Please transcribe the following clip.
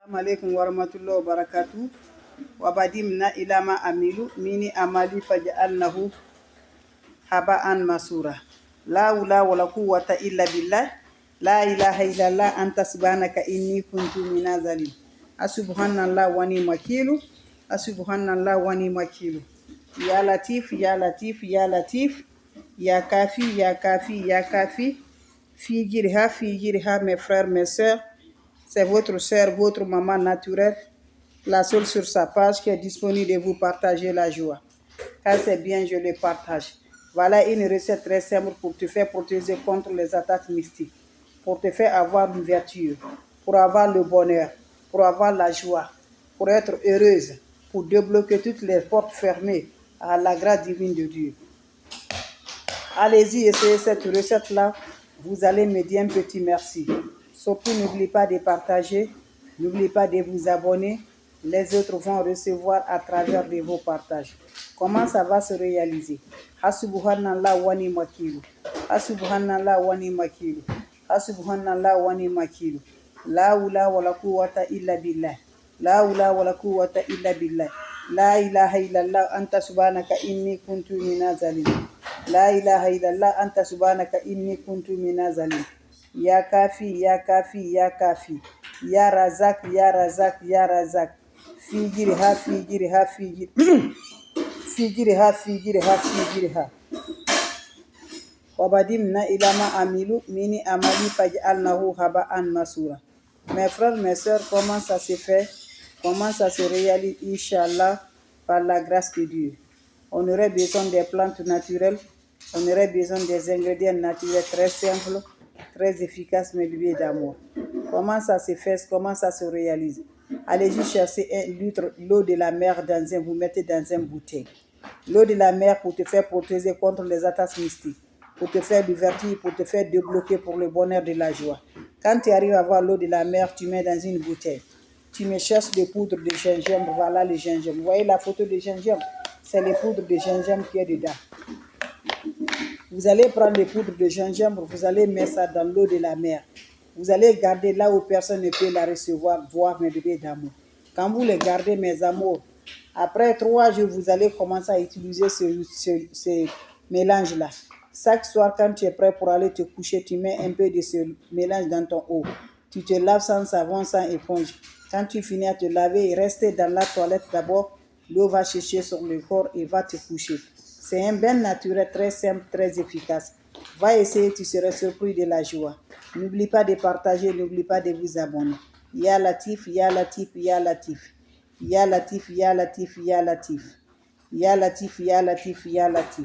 Assalamualaikum warahmatullahi wabarakatuh. Wabadimna ilama amilu mini amali faj'alnahu haba'an masura. La hawla wala quwwata illa billah. La ilaha illallah anta subhanaka inni kuntu minaz zalim. Subhanallah wa ni'mal wakil. Subhanallah wa ni'mal wakil. Ya latif ya latif ya latif. Ya kafi ya kafi ya kafi. Figirha mes frères mes sœurs. C'est votre sœur, votre maman naturelle, la seule sur sa page qui est disponible de vous partager la joie. Car c'est bien, je le partage. Voilà une recette très simple pour te faire protéger contre les attaques mystiques, pour te faire avoir l'ouverture, pour avoir le bonheur, pour avoir la joie, pour être heureuse, pour débloquer toutes les portes fermées à la grâce divine de Dieu. Allez-y, essayez cette recette-là. Vous allez me dire un petit merci. Surtout, n'oubliez pas de partager. N'oubliez pas de vous abonner. Les autres vont recevoir à travers de vos partages. Comment ça va se réaliser? Subhanallah wa ni'mal wakil. Subhanallah wa ni'mal wakil. Subhanallah wa ni'mal wakil. La hawla wala quwwata illa billah. La hawla wala quwwata illa billah. La ilaha illallah anta subhanaka inni kuntu minaz zalim. La ilaha illallah anta subhanaka inni kuntu minaz zalim. Ya kafi ya kafi ya kafi. Ya razak ya razak ya razak. Figirha figirha figir. Figirha figirha figirha. Wabadimna ilama amilu mini amali faj'alnahu haba'an masura. Mes frères, mes sœurs, comment ça se fait? Comment ça se réalise, Inch'Allah, par la grâce de Dieu? On aurait besoin des plantes naturelles, on aurait besoin des ingrédients naturels très simples, très efficaces, mais doués d'amour. Comment ça se fait? Comment ça se réalise? Allez-y chercher 1 litre l'eau de la mer vous mettez dans une bouteille. L'eau de la mer pour te faire protéger contre les attaques mystiques, pour te faire l'ouverture, pour te faire débloquer pour le bonheur de la joie. Quand tu arrives à voir l'eau de la mer, tu mets dans une bouteille. Tu me cherches des poudres de gingembre, voilà le gingembre. Vous voyez la photo de gingembre? C'est les poudres de gingembre qui est dedans. Vous allez prendre les poudres de gingembre, vous allez mettre ça dans l'eau de la mer. Vous allez garder là où personne ne peut la recevoir, boire mes bébés d'amour. Quand vous les gardez, mes amours, après 3 jours, vous allez commencer à utiliser ce mélange-là. Chaque soir, quand tu es prêt pour aller te coucher, tu mets un peu de ce mélange dans ton eau. Tu te laves sans savon, sans éponge. Quand tu finis à te laver, restez dans la toilette d'abord. L'eau va sécher sur le corps et va te coucher. C'est un bain naturel très simple, très efficace. Va essayer, tu seras surpris de la joie. N'oublie pas de partager, n'oublie pas de vous abonner. Ya Latif, Ya Latif, Ya Latif. Ya Latif, Ya Latif, Ya Latif. Ya Latif, Ya Latif, Ya Latif.